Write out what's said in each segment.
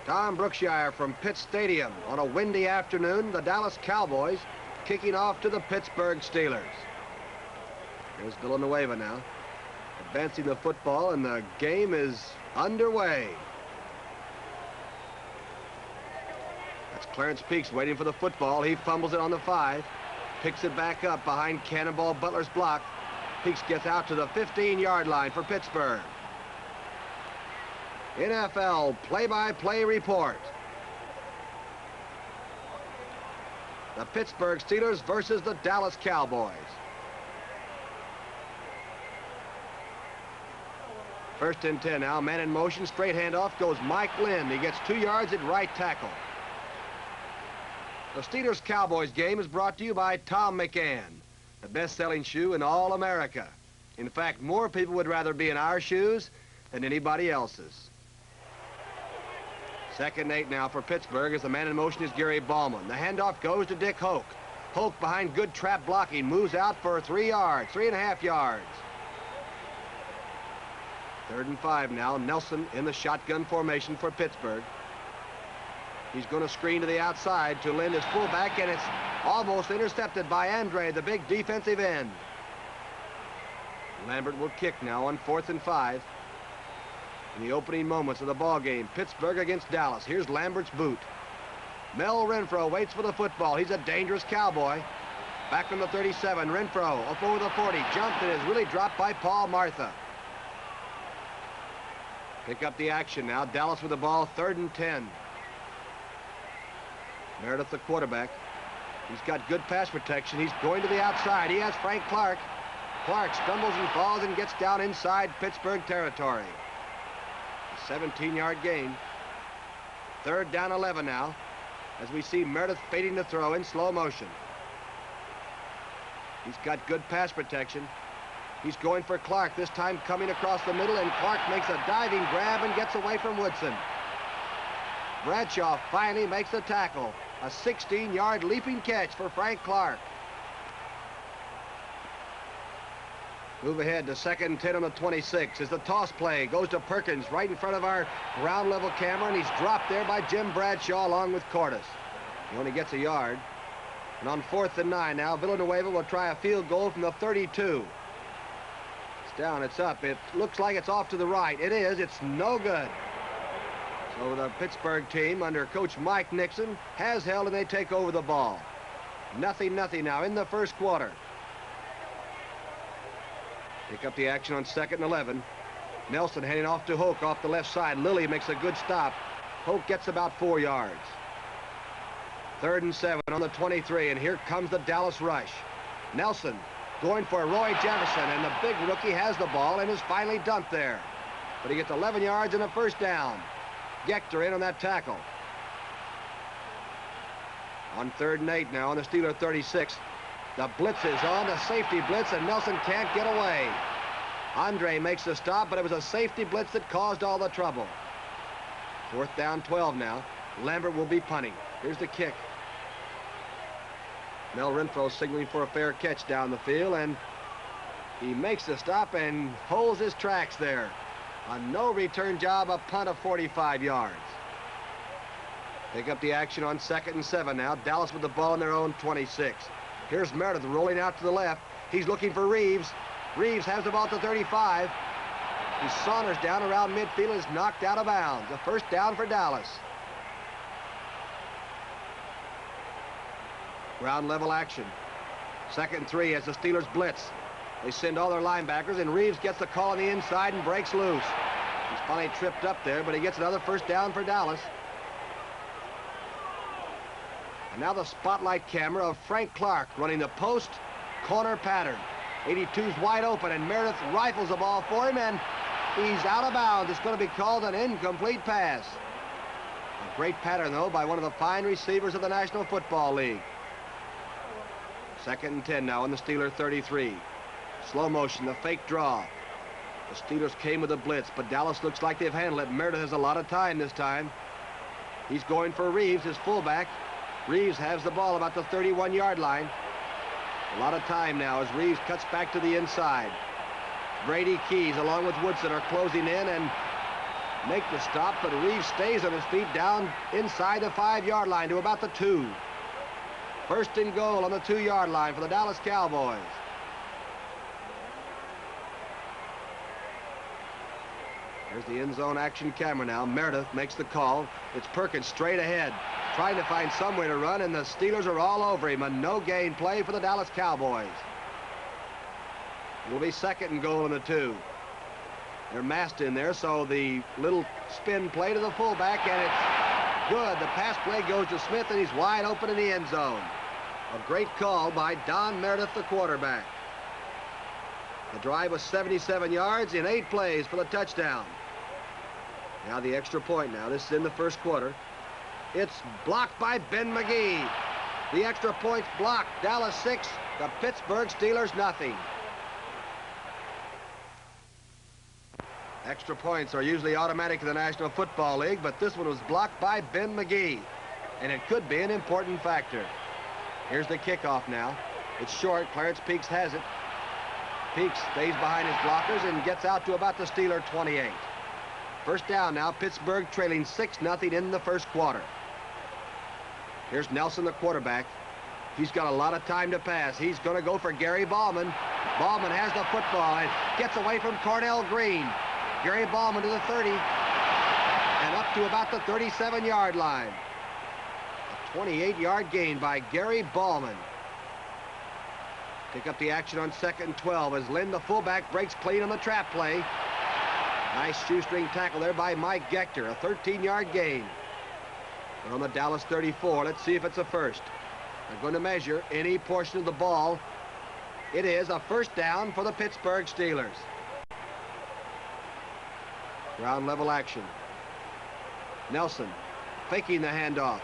Tom Brookshire from Pitt Stadium on a windy afternoon. The Dallas Cowboys kicking off to the Pittsburgh Steelers. Here's Villanueva now, advancing the football, and the game is underway. That's Clarence Peaks waiting for the football. He fumbles it on the 5, picks it back up behind Cannonball Butler's block. Peaks gets out to the 15-yard line for Pittsburgh. NFL play-by-play report. The Pittsburgh Steelers versus the Dallas Cowboys. First and 10 now, man in motion, straight handoff goes Mike Lynn. He gets 2 yards at right tackle. The Steelers-Cowboys game is brought to you by Tom McAn, the best-selling shoe in all America. In fact, more people would rather be in our shoes than anybody else's. Second 8 now for Pittsburgh as the man in motion is Gary Ballman. The handoff goes to Dick Hoke. Hoke behind good trap blocking, moves out for 3 yards, 3.5 yards. Third and 5 now. Nelson in the shotgun formation for Pittsburgh. He's going to screen to the outside to Lynn, his fullback, and it's almost intercepted by Andre, the big defensive end. Lambert will kick now on 4th and 5. In the opening moments of the ball game, Pittsburgh against Dallas. Here's Lambert's boot. Mel Renfro waits for the football. He's a dangerous Cowboy. Back from the 37, Renfro up over the 40, jumped and is really dropped by Paul Martha. Pick up the action now. Dallas with the ball, 3rd and 10. Meredith, the quarterback. He's got good pass protection. He's going to the outside. He has Frank Clark. Clark stumbles and falls and gets down inside Pittsburgh territory. 17-yard gain. 3rd down 11 now, as we see Meredith fading the throw in slow motion. He's got good pass protection. He's going for Clark, this time coming across the middle, and Clark makes a diving grab and gets away from Woodson. Bradshaw finally makes the tackle. A 16-yard leaping catch for Frank Clark. Move ahead to 2nd and 10 on the 26 as the toss play goes to Perkins right in front of our ground level camera, and he's dropped there by Jim Bradshaw along with Cordes. He only gets a yard. And on 4th and 9 now, Villanueva will try a field goal from the 32. It's down, it's up. It looks like it's off to the right. It is. It's no good. So the Pittsburgh team under Coach Mike Nixon has held, and they take over the ball. 0-0 now in the first quarter. Pick up the action on 2nd and 11. Nelson heading off to Hoke off the left side. Lilly makes a good stop. Hoke gets about 4 yards. 3rd and 7 on the 23, and here comes the Dallas rush. Nelson going for Roy Jefferson, and the big rookie has the ball and is finally dumped there. But he gets 11 yards and a first down. Gechter in on that tackle. On 3rd and 8 now on the Steeler 36. The blitz is on, the safety blitz, and Nelson can't get away. Andre makes the stop, but it was a safety blitz that caused all the trouble. 4th down 12 now. Lambert will be punting. Here's the kick. Mel Renfro signaling for a fair catch down the field, and he makes the stop and holds his tracks there. A no-return job, a punt of 45 yards. Pick up the action on 2nd and 7 now. Dallas with the ball in their own 26. Here's Meredith rolling out to the left. He's looking for Reeves. Reeves has the ball at the 35. He saunters down around midfield and is knocked out of bounds. A first down for Dallas. Ground level action. 2nd and 3 as the Steelers blitz. They send all their linebackers, and Reeves gets the call on the inside and breaks loose. He's finally tripped up there, but he gets another first down for Dallas. And now the spotlight camera of Frank Clark running the post corner pattern. 82's wide open, and Meredith rifles the ball for him, and he's out of bounds. It's going to be called an incomplete pass. A great pattern, though, by one of the fine receivers of the National Football League. 2nd and 10 now on the Steeler 33. Slow motion, the fake draw. The Steelers came with a blitz, but Dallas looks like they've handled it. Meredith has a lot of time this time. He's going for Reeves, his fullback. Reeves has the ball about the 31-yard line. A lot of time now as Reeves cuts back to the inside. Brady Keys along with Woodson are closing in, and make the stop, but Reeves stays on his feet down inside the 5-yard line to about the 2. First and goal on the 2-yard line for the Dallas Cowboys. Here's the end zone action camera now. Meredith makes the call. It's Perkins straight ahead, trying to find somewhere to run, and the Steelers are all over him. A no-gain play for the Dallas Cowboys. It'll be second and goal on the 2. They're massed in there, so the little spin play to the fullback, and it's good. The pass play goes to Smith, and he's wide open in the end zone. A great call by Don Meredith, the quarterback. The drive was 77 yards in 8 plays for the touchdown. Now the extra point now. This is in the first quarter. It's blocked by Ben McGee. The extra point's blocked. Dallas 6, the Pittsburgh Steelers nothing. Extra points are usually automatic in the National Football League, but this one was blocked by Ben McGee, and it could be an important factor. Here's the kickoff now. It's short. Clarence Peaks has it. Peaks stays behind his blockers and gets out to about the Steeler 28. First down now. Pittsburgh trailing 6-0 in the first quarter. Here's Nelson, the quarterback. He's got a lot of time to pass. He's going to go for Gary Ballman. Ballman has the football and gets away from Cornell Green. Gary Ballman to the 30 and up to about the 37-yard line. A 28-yard gain by Gary Ballman. Pick up the action on 2nd and 12 as Lynn, the fullback, breaks clean on the trap play. Nice shoestring tackle there by Mike Gechter. A 13-yard gain. We're on the Dallas 34. Let's see if it's a first. They're going to measure any portion of the ball. It is a first down for the Pittsburgh Steelers. Ground level action. Nelson faking the handoff.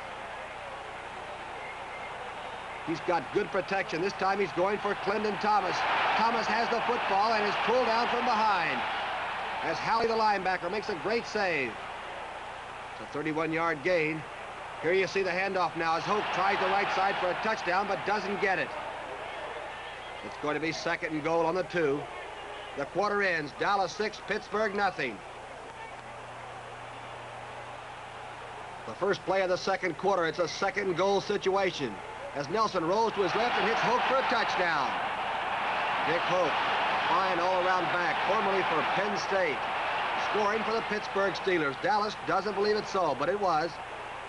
He's got good protection. This time he's going for Clendon Thomas. Thomas has the football and is pulled down from behind as Hallie, the linebacker, makes a great save. It's a 31-yard gain. Here you see the handoff now as Hoke tries the right side for a touchdown but doesn't get it. It's going to be second and goal on the 2. The quarter ends. Dallas 6, Pittsburgh nothing. The first play of the second quarter. It's a second and goal situation as Nelson rolls to his left and hits Hoke for a touchdown. Dick Hoke, fine all-around back, formerly for Penn State, scoring for the Pittsburgh Steelers. Dallas doesn't believe it so, but it was.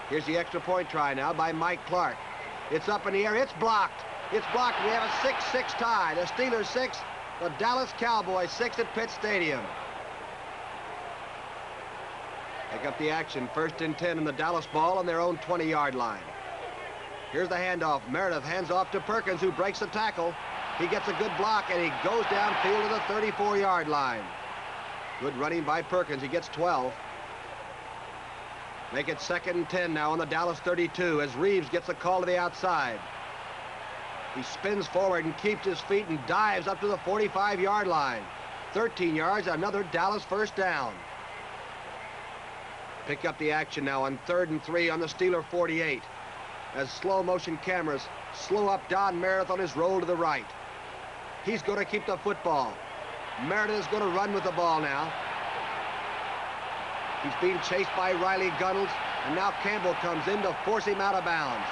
Here's the extra point try now by Mike Clark. It's up in the air. It's blocked. It's blocked. We have a 6-6 tie. The Steelers 6, the Dallas Cowboys 6 at Pitt Stadium. Pick up the action. First and 10 in the Dallas ball on their own 20-yard line. Here's the handoff. Meredith hands off to Perkins, who breaks the tackle. He gets a good block, and he goes downfield to the 34-yard line. Good running by Perkins. He gets 12. Make it second and 10 now on the Dallas 32 as Reeves gets a call to the outside. He spins forward and keeps his feet and dives up to the 45-yard line. 13 yards, another Dallas first down. Pick up the action now on 3rd and 3 on the Steeler 48 as slow motion cameras slow up Don Meredith on his roll to the right. He's going to keep the football. Meredith is going to run with the ball now. He's being chased by Riley Gunnels, and now Campbell comes in to force him out of bounds.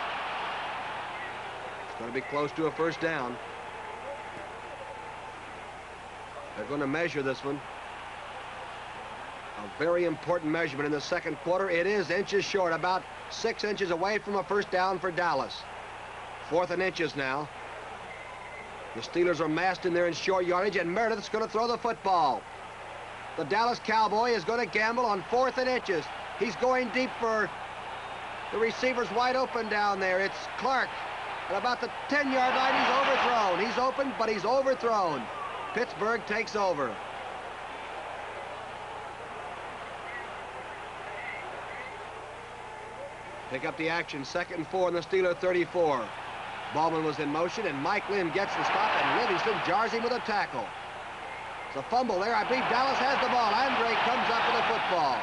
It's going to be close to a first down. They're going to measure this one. A very important measurement in the second quarter. It is inches short, about 6 inches away from a first down for Dallas. 4th and inches now. The Steelers are massed in there in short yardage, and Meredith's going to throw the football. The Dallas Cowboy is going to gamble on 4th and inches. He's going deep for the receiver's wide open down there. It's Clark. At about the 10-yard line, he's overthrown. He's open, but he's overthrown. Pittsburgh takes over. Pick up the action, 2nd and 4 on the Steeler 34. Ballman was in motion, and Mike Lynn gets the stop, and Livingston jars him with a tackle. It's a fumble there. I believe Dallas has the ball. Andre comes up with the football.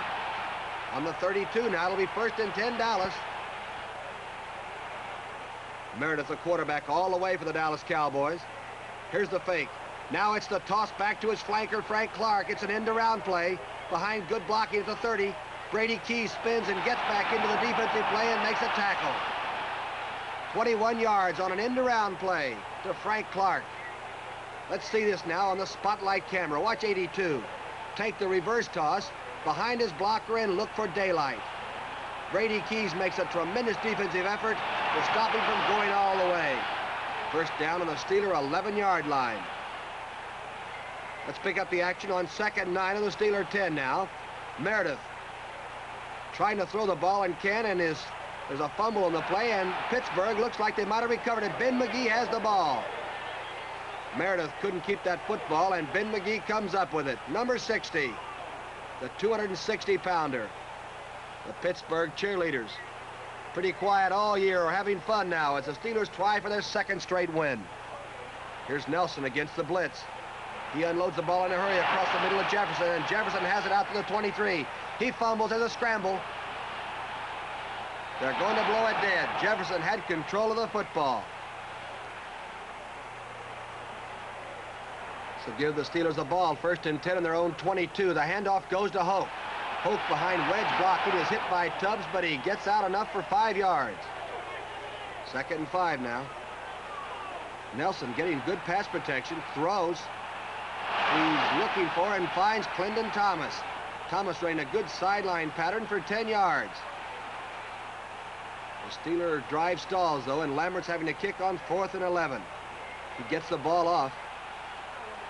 On the 32 now, it'll be 1st and 10 Dallas. Meredith, the quarterback, all the way for the Dallas Cowboys. Here's the fake. Now it's the toss back to his flanker, Frank Clark. It's an end-around play. behind good blocking at the 30. Brady Keys spins and gets back into the defensive play and makes a tackle. 21 yards on an end-around play to Frank Clark. Let's see this now on the spotlight camera. Watch 82. Take the reverse toss behind his blocker and look for daylight. Brady Keys makes a tremendous defensive effort to stop him from going all the way. First down on the Steeler 11-yard line. Let's pick up the action on 2nd and 9 on the Steeler 10 now. Meredith trying to throw the ball and can, and there's a fumble on the play, and Pittsburgh looks like they might have recovered it. Ben McGee has the ball. Meredith couldn't keep that football, and Ben McGee comes up with it. Number 60, the 260-pounder. The Pittsburgh cheerleaders, pretty quiet all year, are having fun now as the Steelers try for their 2nd straight win. Here's Nelson against the blitz. He unloads the ball in a hurry across the middle of Jefferson, and Jefferson has it out to the 23. He fumbles as a scramble. They're going to blow it dead. Jefferson had control of the football. So give the Steelers the ball. 1st and 10 in their own 22. The handoff goes to Hoke. Hoke behind wedge blocking is hit by Tubbs, but he gets out enough for 5 yards. 2nd and 5 now. Nelson getting good pass protection, throws. He's looking for and finds Clendon Thomas. Thomas running a good sideline pattern for 10 yards. The Steeler drive stalls, though, and Lambert's having to kick on 4th and 11. He gets the ball off.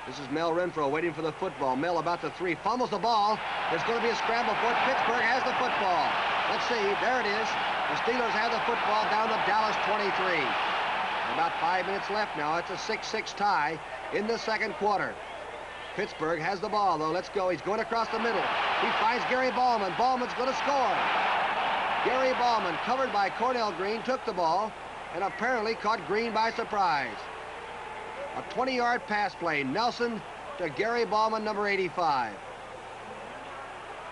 This is Mel Renfro waiting for the football. Mel about the 3, fumbles the ball. There's going to be a scramble for it. Pittsburgh has the football. Let's see, there it is. The Steelers have the football down the Dallas 23. About 5 minutes left now. It's a 6-6 tie in the 2nd quarter. Pittsburgh has the ball, though. Let's go. He's going across the middle. He finds Gary Ballman. Ballman's going to score. Gary Ballman, covered by Cornell Green, took the ball and apparently caught Green by surprise. A 20-yard pass play. Nelson to Gary Ballman, number 85.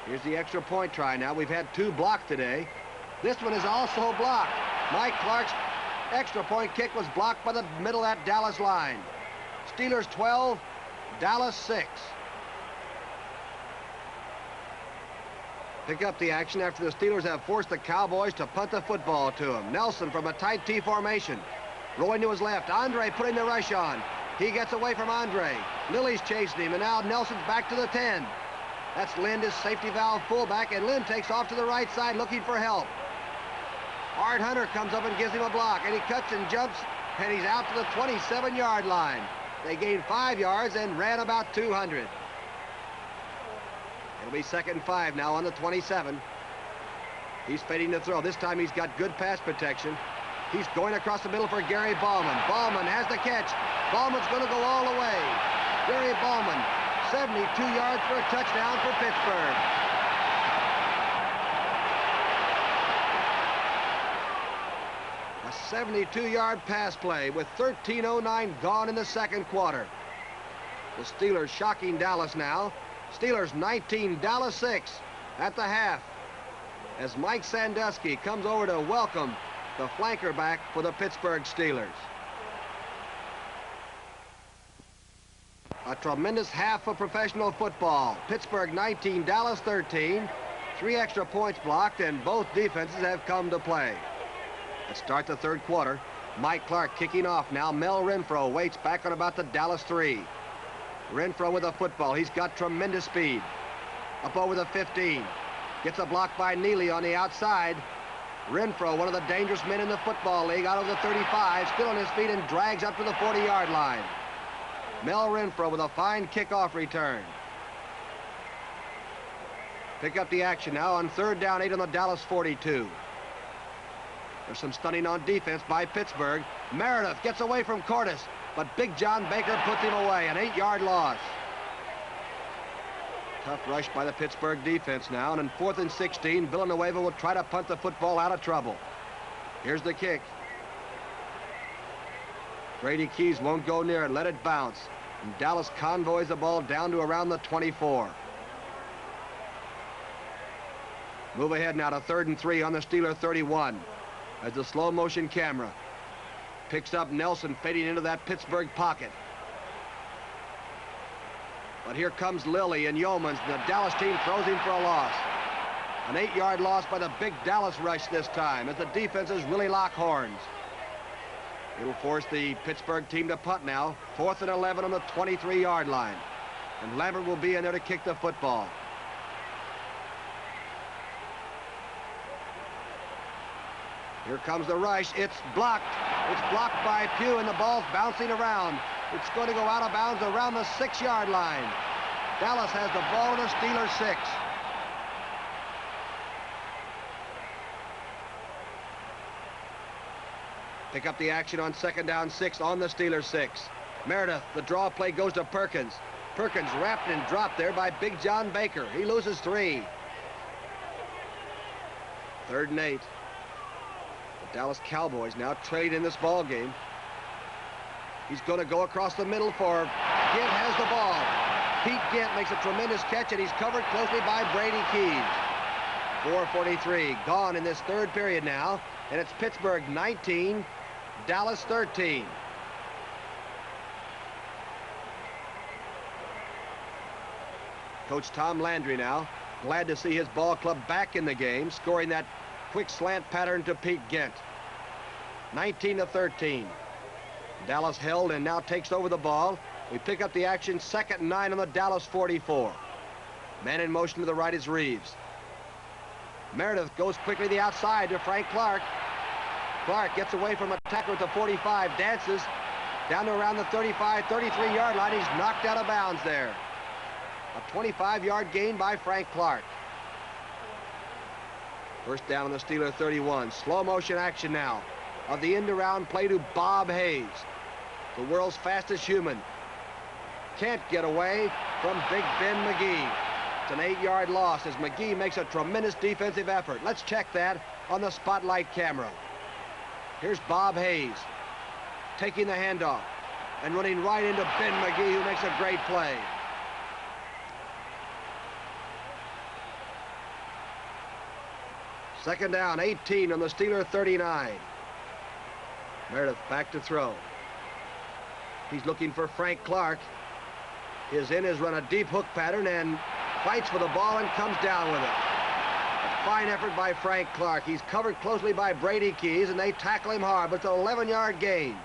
Here's the extra point try now. We've had 2 blocked today. This one is also blocked. Mike Clark's extra point kick was blocked by the middle of that Dallas line. Steelers 12, Dallas 6. Pick up the action after the Steelers have forced the Cowboys to punt the football to him. Nelson from a tight T formation. Rolling to his left. Andre putting the rush on. He gets away from Andre. Lilly's chasing him, and now Nelson's back to the 10. That's Lind, his safety valve fullback, and Lind takes off to the right side looking for help. Art Hunter comes up and gives him a block, and he cuts and jumps, and he's out to the 27-yard line. They gained 5 yards and ran about 200. It'll be 2nd and 5 now on the 27. He's fading to throw. This time he's got good pass protection. He's going across the middle for Gary Ballman. Ballman has the catch. Ballman's going to go all the way. Gary Ballman, 72 yards for a touchdown for Pittsburgh. A 72-yard pass play with 13:09 gone in the 2nd quarter. The Steelers shocking Dallas now. Steelers 19, Dallas 6 at the half as Mike Sandusky comes over to welcome the flanker back for the Pittsburgh Steelers. A tremendous half of professional football. Pittsburgh 19, Dallas 13. 3 extra points blocked, and both defenses have come to play. Let's start the 3rd quarter. Mike Clark kicking off now. Mel Renfro waits back on about the Dallas 3. Renfro with a football. He's got tremendous speed. Up over the 15. Gets a block by Neely on the outside. Renfro, one of the dangerous men in the football league, out of the 35, still on his feet and drags up to the 40-yard line. Mel Renfro with a fine kickoff return. Pick up the action now on 3rd down 8 on the Dallas 42. There's some stunning on defense by Pittsburgh. Meredith gets away from Cordes, but Big John Baker puts him away, an 8-yard loss. Tough rush by the Pittsburgh defense now, and in 4th and 16, Villanueva will try to punt the football out of trouble. Here's the kick. Brady Keys won't go near it, let it bounce. And Dallas convoys the ball down to around the 24. Move ahead now to 3rd and 3 on the Steeler 31 as the slow motion camera picks up Nelson fading into that Pittsburgh pocket. But here comes Lilly and Yeomans. The Dallas team throws him for a loss. An 8-yard loss by the big Dallas rush this time as the defenses really lock horns. It'll force the Pittsburgh team to punt now. 4th and 11 on the 23-yard line. And Lambert will be in there to kick the football. Here comes the rush. It's blocked. It's blocked by Pugh, and the ball's bouncing around. It's going to go out of bounds around the 6-yard line. Dallas has the ball in the Steelers 6. Pick up the action on 2nd down 6 on the Steelers 6. Meredith, the draw play goes to Perkins. Perkins wrapped and dropped there by Big John Baker. He loses 3. 3rd and 8. The Dallas Cowboys now trade in this ball game. He's going to go across the middle for Gint has the ball. Pete Gint makes a tremendous catch, and he's covered closely by Brady Keys. 4:43 gone in this 3rd period now, and it's Pittsburgh 19, Dallas 13. Coach Tom Landry now, glad to see his ball club back in the game, scoring that quick slant pattern to Pete Gint. 19-13. Dallas held and now takes over the ball. We pick up the action, 2nd and 9 on the Dallas 44. Man in motion to the right is Reeves. Meredith goes quickly to the outside to Frank Clark. Clark gets away from a tackler at the 45, dances down to around the 35, 33-yard line. He's knocked out of bounds there. A 25-yard gain by Frank Clark. 1st down on the Steeler 31. Slow motion action now of the end-around play to Bob Hayes, the world's fastest human. Can't get away from Big Ben McGee. It's an 8-yard loss as McGee makes a tremendous defensive effort. Let's check that on the spotlight camera. Here's Bob Hayes taking the handoff and running right into Ben McGee, who makes a great play. Second down, 18 on the Steeler 39. Meredith back to throw. He's looking for Frank Clark. His in has run a deep hook pattern and fights for the ball and comes down with it. A fine effort by Frank Clark. He's covered closely by Brady Keys, and they tackle him hard, but it's an 11-yard gain.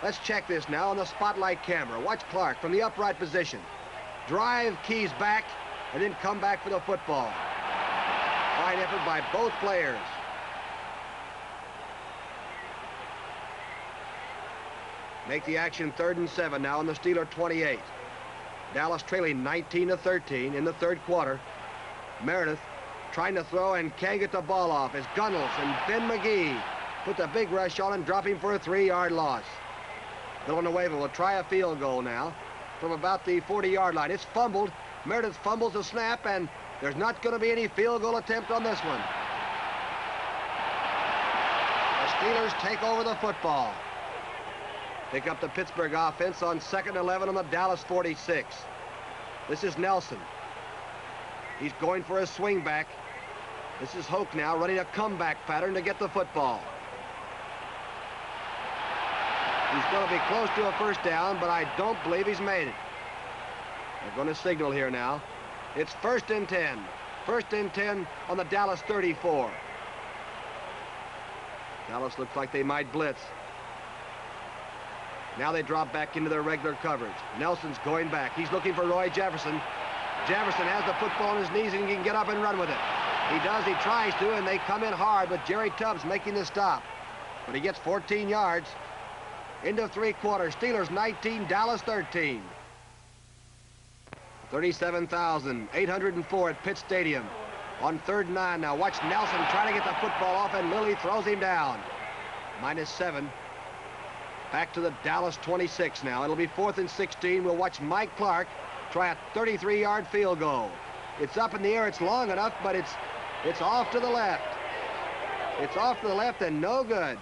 Let's check this now on the spotlight camera. Watch Clark from the upright position. Drive Keys back, and then come back for the football. Fine effort by both players. Make the action 3rd and 7 now on the Steeler 28. Dallas trailing 19-13 in the 3rd quarter. Meredith trying to throw and can't get the ball off as Gunnels and Ben McGee put the big rush on and drop him for a 3-yard loss. Villanueva will try a field goal now from about the 40-yard line. It's fumbled. Meredith fumbles the snap, and there's not going to be any field goal attempt on this one. The Steelers take over the football. Pick up the Pittsburgh offense on 2nd and 11 on the Dallas 46. This is Nelson. He's going for a swing back. This is Hoke now running a comeback pattern to get the football. He's going to be close to a 1st down, but I don't believe he's made it. They're going to signal here now. It's 1st and 10. 1st and 10 on the Dallas 34. Dallas looks like they might blitz. Now they drop back into their regular coverage. Nelson's going back. He's looking for Roy Jefferson. Jefferson has the football on his knees and he can get up and run with it. He does, he tries to, and they come in hard with Jerry Tubbs making the stop. But he gets 14 yards. Into 3 quarters. Steelers 19, Dallas 13. 37,804 at Pitt Stadium. On 3rd and 9 now. Watch Nelson trying to get the football off, and Lilly throws him down. -7. Back to the Dallas 26 now. It'll be 4th and 16. We'll watch Mike Clark try a 33-yard field goal. It's up in the air. It's long enough, but it's off to the left. It's off to the left and no good.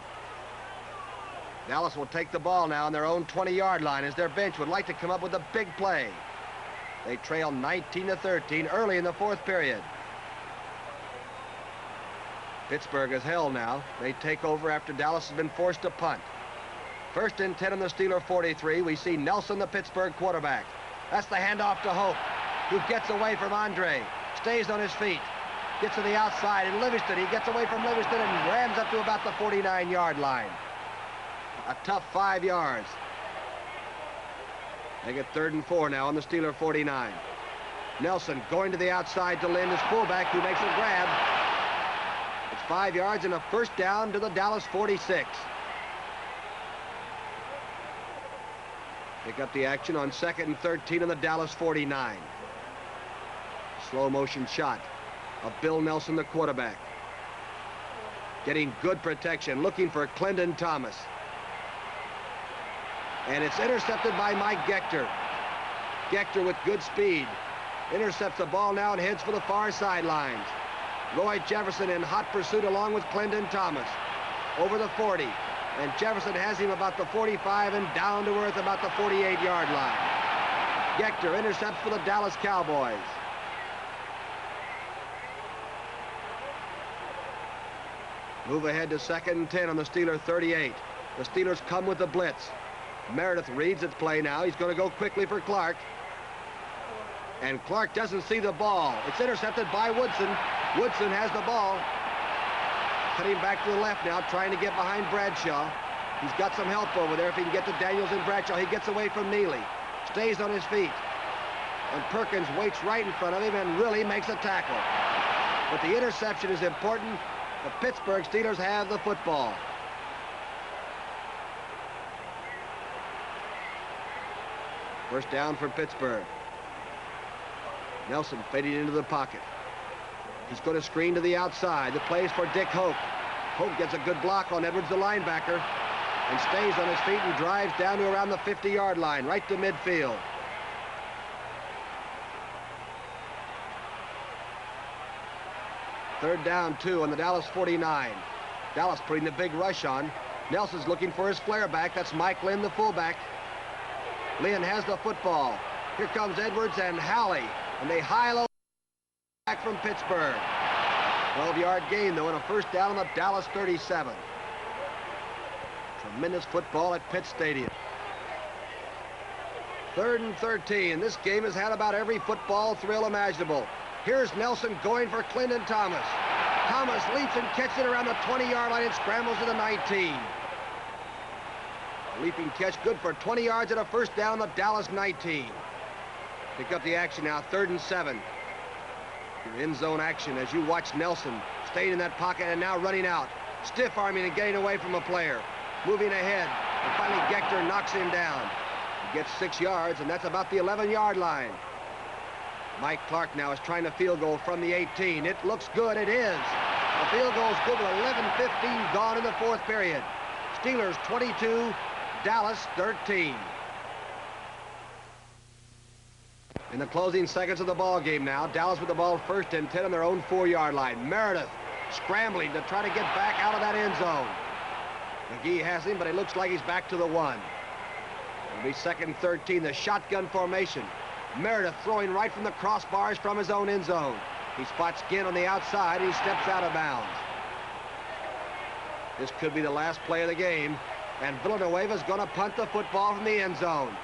Dallas will take the ball now on their own 20-yard line as their bench would like to come up with a big play. They trail 19-13 early in the 4th period. Pittsburgh is held now. They take over after Dallas has been forced to punt. 1st and 10 on the Steeler 43. We see Nelson, the Pittsburgh quarterback. That's the handoff to Hope, who gets away from Andre, stays on his feet, gets to the outside, and Livingston, he gets away from Livingston and rams up to about the 49-yard line. A tough 5 yards. They get 3rd and 4 now on the Steeler 49. Nelson going to the outside to Lynn, his fullback, who makes a grab. It's 5 yards and a first down to the Dallas 46. Pick up the action on 2nd and 13 on the Dallas 49. Slow motion shot of Bill Nelson, the quarterback. Getting good protection, looking for Clinton Thomas. And it's intercepted by Mike Gector. Gector with good speed. Intercepts the ball now and heads for the far sidelines. Roy Jefferson in hot pursuit along with Clinton Thomas. Over the 40. And Jefferson has him about the 45 and down to earth about the 48-yard line. Gector intercepts for the Dallas Cowboys. Move ahead to 2nd and 10 on the Steeler 38. The Steelers come with the blitz. Meredith reads its play now. He's going to go quickly for Clark. And Clark doesn't see the ball. It's intercepted by Woodson. Woodson has the ball. Cutting back to the left now, trying to get behind Bradshaw. He's got some help over there if he can get to Daniels and Bradshaw. He gets away from Neely. Stays on his feet. And Perkins waits right in front of him and really makes a tackle. But the interception is important. The Pittsburgh Steelers have the football. First down for Pittsburgh. Nelson fading into the pocket. He's going to screen to the outside. The play is for Dick Hope. Hope gets a good block on Edwards, the linebacker, and stays on his feet and drives down to around the 50-yard line, right to midfield. Third down, 2 on the Dallas 49. Dallas putting the big rush on. Nelson's looking for his flare back. That's Mike Lynn, the fullback. Lynn has the football. Here comes Edwards and Halley. And they high-low back from Pittsburgh. 12-yard gain, though, and a first down on the Dallas 37. Tremendous football at Pitt Stadium. 3rd and 13. This game has had about every football thrill imaginable. Here's Nelson going for Clinton Thomas. Thomas leaps and catches it around the 20-yard line and scrambles to the 19. A leaping catch good for 20 yards and a first down, the Dallas 19. Pick up the action now, 3rd and 7. Your end zone action as you watch Nelson staying in that pocket and now running out. Stiff arming and getting away from a player. Moving ahead, and finally Gector knocks him down. He gets 6 yards, and that's about the 11-yard line. Mike Clark now is trying to field goal from the 18. It looks good. It is. The field goal is good with 11:15 gone in the 4th period. Steelers 22, Dallas 13. In the closing seconds of the ball game now, Dallas with the ball 1st and 10 on their own 4-yard line. Meredith scrambling to try to get back out of that end zone. McGee has him, but it looks like he's back to the 1. It'll be 2nd and 13, the shotgun formation. Meredith throwing right from the crossbars from his own end zone. He spots Ginn on the outside. He steps out of bounds. This could be the last play of the game, and Villanueva's going to punt the football from the end zone.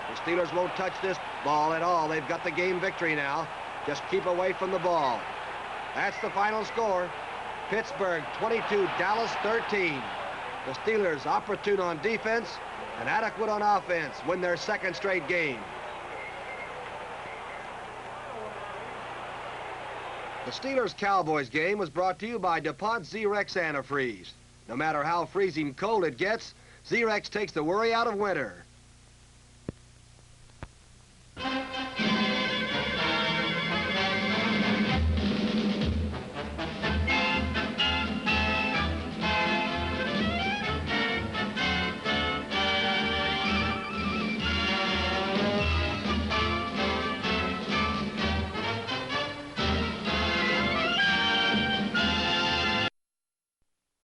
The Steelers won't touch this ball at all. They've got the game victory now. Just keep away from the ball. That's the final score. Pittsburgh 22, Dallas 13. The Steelers, opportune on defense and adequate on offense, win their 2nd straight game. The Steelers-Cowboys game was brought to you by DuPont Zerex Antifreeze. No matter how freezing cold it gets, Zerex takes the worry out of winter.